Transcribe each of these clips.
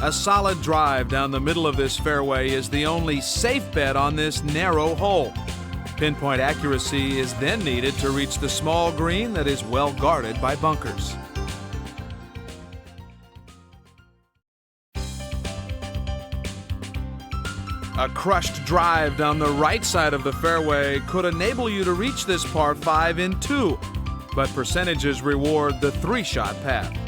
A solid drive down the middle of this fairway is the only safe bet on this narrow hole. Pinpoint accuracy is then needed to reach the small green that is well guarded by bunkers. A crushed drive down the right side of the fairway could enable you to reach this par 5 in 2, but percentages reward the 3-shot path.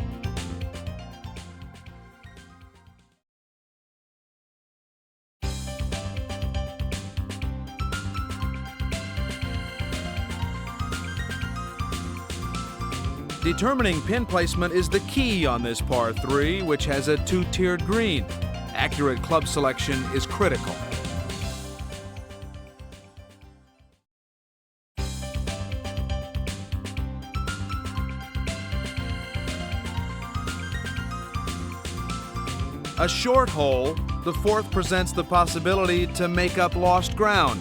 Determining pin placement is the key on this par 3, which has a 2-tiered green. Accurate club selection is critical. A short hole, the fourth presents the possibility to make up lost ground,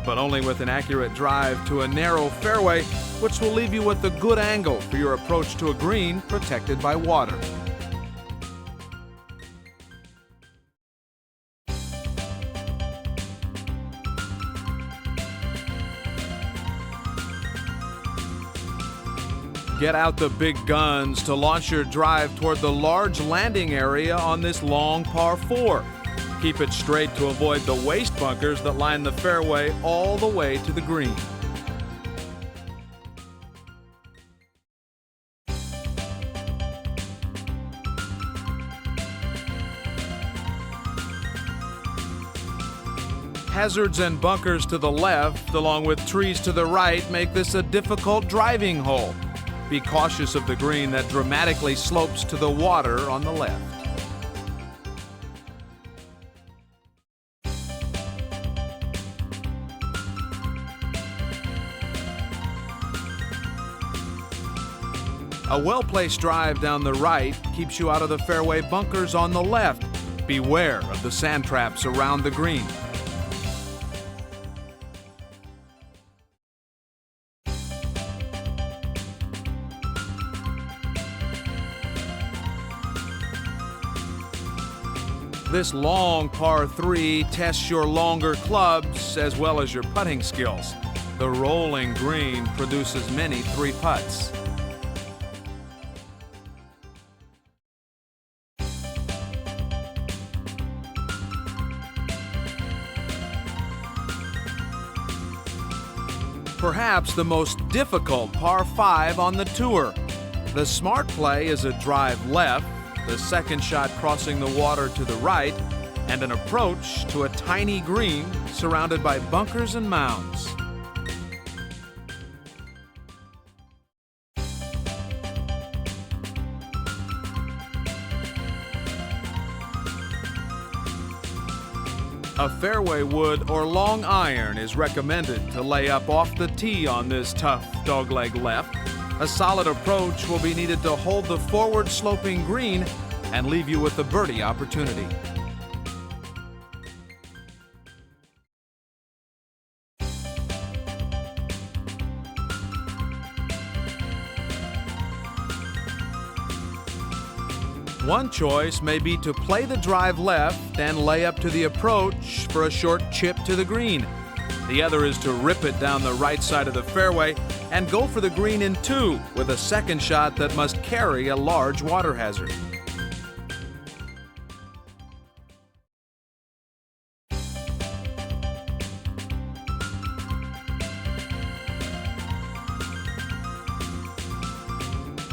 but only with an accurate drive to a narrow fairway, which will leave you with a good angle for your approach to a green protected by water. Get out the big guns to launch your drive toward the large landing area on this long par 4. Keep it straight to avoid the waste bunkers that line the fairway all the way to the green. Hazards and bunkers to the left, along with trees to the right, make this a difficult driving hole. Be cautious of the green that dramatically slopes to the water on the left. A well-placed drive down the right keeps you out of the fairway bunkers on the left. Beware of the sand traps around the green. This long par 3 tests your longer clubs as well as your putting skills. The rolling green produces many 3 putts. Perhaps the most difficult par 5 on the tour. The smart play is a drive left, the second shot crossing the water to the right, and an approach to a tiny green surrounded by bunkers and mounds. A fairway wood or long iron is recommended to lay up off the tee on this tough dogleg left. A solid approach will be needed to hold the forward sloping green and leave you with a birdie opportunity. One choice may be to play the drive left and lay up to the approach for a short chip to the green. The other is to rip it down the right side of the fairway and go for the green in 2 with a second shot that must carry a large water hazard.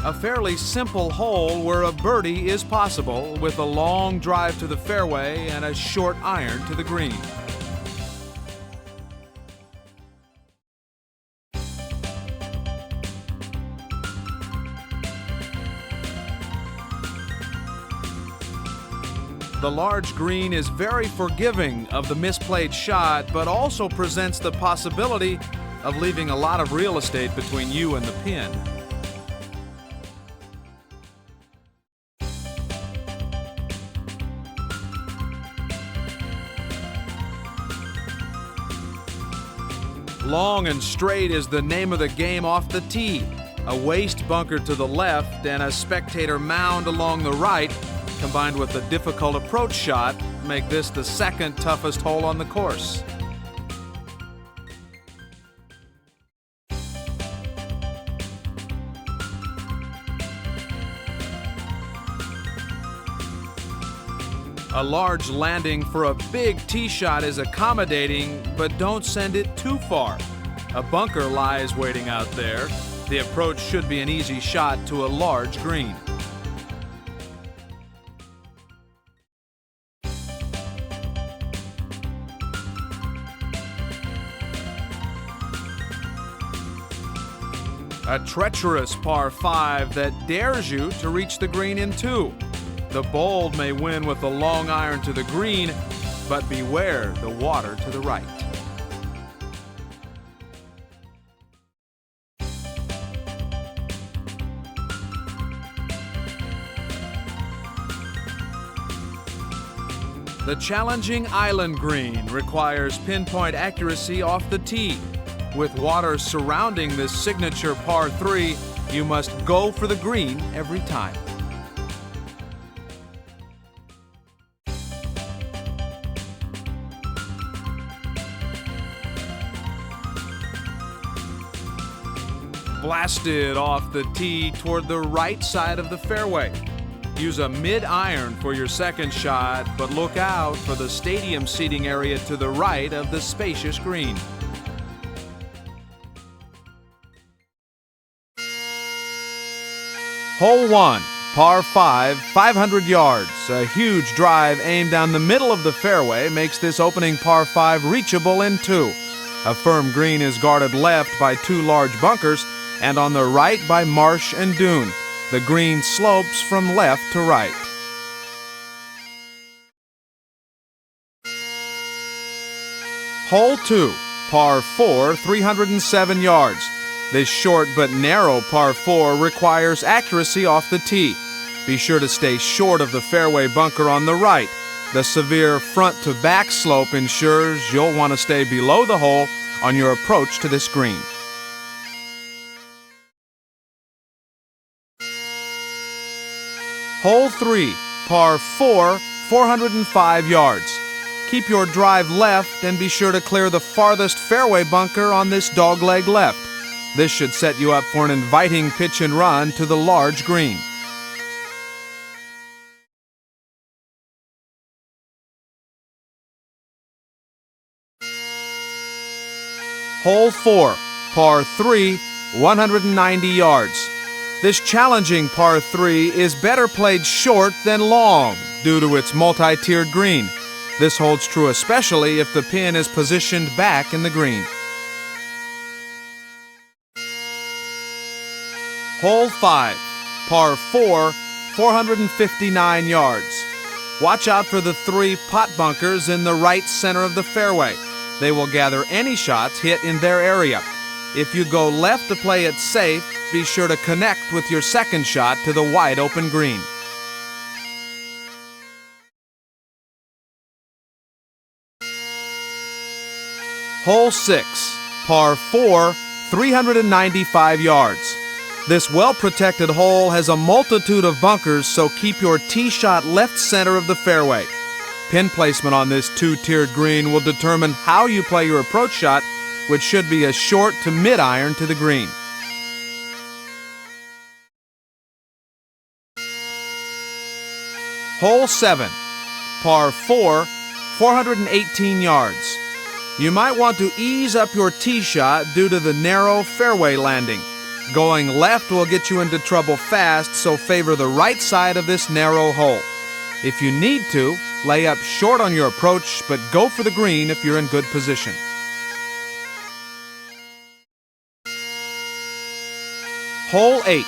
A fairly simple hole where a birdie is possible with a long drive to the fairway and a short iron to the green. The large green is very forgiving of the misplayed shot, but also presents the possibility of leaving a lot of real estate between you and the pin. Long and straight is the name of the game off the tee. A waste bunker to the left and a spectator mound along the right combined with a difficult approach shot, make this the second toughest hole on the course. A large landing for a big tee shot is accommodating, but don't send it too far. A bunker lies waiting out there. The approach should be an easy shot to a large green. A treacherous par 5 that dares you to reach the green in 2. The bold may win with a long iron to the green, but beware the water to the right. The challenging island green requires pinpoint accuracy off the tee. With water surrounding this signature par 3, you must go for the green every time. Blasted off the tee toward the right side of the fairway. Use a mid-iron for your second shot, but look out for the stadium seating area to the right of the spacious green. Hole 1, par 5, 500 yards. A huge drive aimed down the middle of the fairway makes this opening par 5 reachable in 2. A firm green is guarded left by 2 large bunkers and on the right by marsh and dune. The green slopes from left to right. Hole 2, par 4, 307 yards. This short but narrow par 4 requires accuracy off the tee. Be sure to stay short of the fairway bunker on the right. The severe front to back slope ensures you'll want to stay below the hole on your approach to this green. Hole 3, par 4, 405 yards. Keep your drive left and be sure to clear the farthest fairway bunker on this dogleg left. This should set you up for an inviting pitch and run to the large green. Hole 4, par 3, 190 yards. This challenging par 3 is better played short than long due to its multi-tiered green. This holds true especially if the pin is positioned back in the green. Hole 5, par 4, 459 yards. Watch out for the 3 pot bunkers in the right center of the fairway. They will gather any shots hit in their area. If you go left to play it safe, be sure to connect with your second shot to the wide open green. Hole 6, par 4, 395 yards. This well-protected hole has a multitude of bunkers, so keep your tee shot left center of the fairway. Pin placement on this 2-tiered green will determine how you play your approach shot, which should be a short to mid-iron to the green. Hole 7, par 4, 418 yards. You might want to ease up your tee shot due to the narrow fairway landing. Going left will get you into trouble fast, so favor the right side of this narrow hole. If you need to, lay up short on your approach, but go for the green if you're in good position. Hole 8,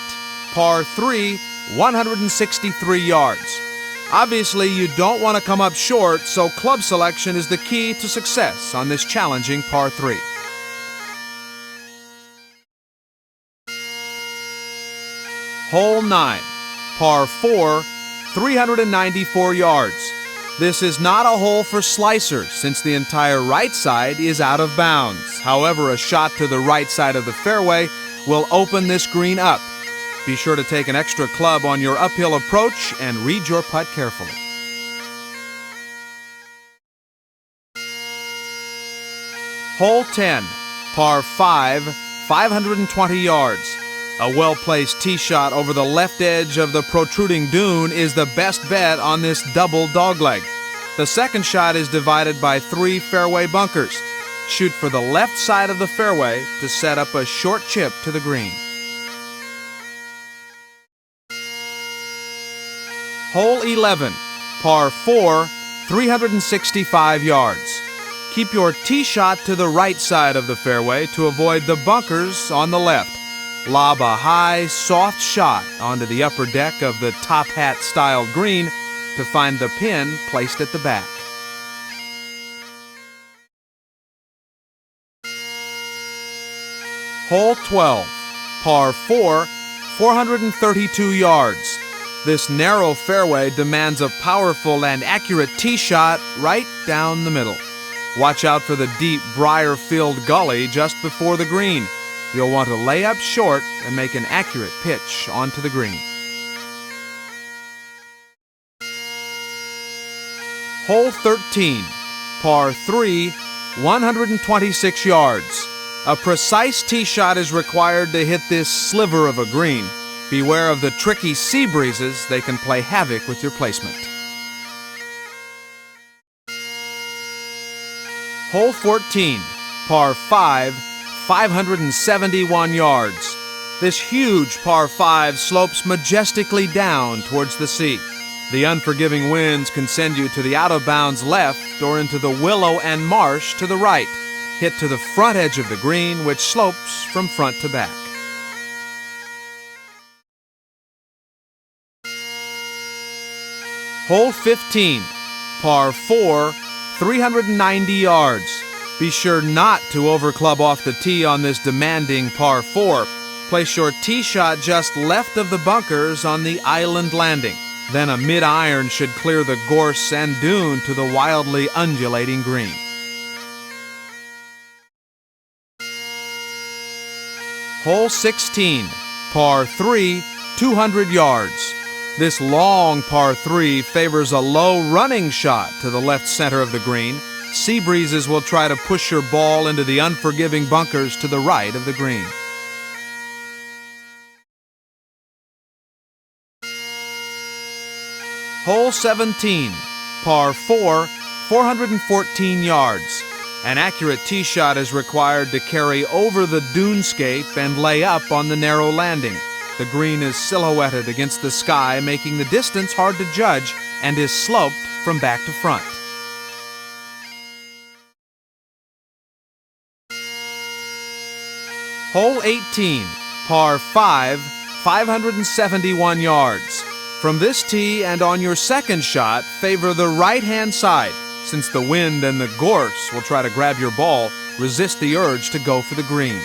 par 3, 163 yards. Obviously, you don't want to come up short, so club selection is the key to success on this challenging par 3. Hole 9, par 4, 394 yards. This is not a hole for slicers since the entire right side is out of bounds. However, a shot to the right side of the fairway will open this green up. Be sure to take an extra club on your uphill approach and read your putt carefully. Hole 10, par 5, 520 yards. A well-placed tee shot over the left edge of the protruding dune is the best bet on this double dogleg. The second shot is divided by 3 fairway bunkers. Shoot for the left side of the fairway to set up a short chip to the green. Hole 11, par 4, 365 yards. Keep your tee shot to the right side of the fairway to avoid the bunkers on the left. Lob a high, soft shot onto the upper deck of the top hat style green to find the pin placed at the back. Hole 12, par 4, 432 yards. This narrow fairway demands a powerful and accurate tee shot right down the middle. Watch out for the deep, briar-filled gully just before the green. You'll want to lay up short and make an accurate pitch onto the green. Hole 13, par 3, 126 yards. A precise tee shot is required to hit this sliver of a green. Beware of the tricky sea breezes. They can play havoc with your placement. Hole 14, par 5, 571 yards. This huge par 5 slopes majestically down towards the sea. The unforgiving winds can send you to the out-of-bounds left or into the willow and marsh to the right. Hit to the front edge of the green, which slopes from front to back. Hole 15, par 4, 390 yards. Be sure not to overclub off the tee on this demanding par 4. Place your tee shot just left of the bunkers on the island landing. Then a mid-iron should clear the gorse and dune to the wildly undulating green. Hole 16, par 3, 200 yards. This long par 3 favors a low running shot to the left center of the green. Sea breezes will try to push your ball into the unforgiving bunkers to the right of the green. Hole 17, par 4, 414 yards. An accurate tee shot is required to carry over the dunescape and lay up on the narrow landing. The green is silhouetted against the sky, making the distance hard to judge, and is sloped from back to front. Hole 18, par 5, 571 yards. From this tee and on your second shot, favor the right-hand side. Since the wind and the gorse will try to grab your ball, resist the urge to go for the green.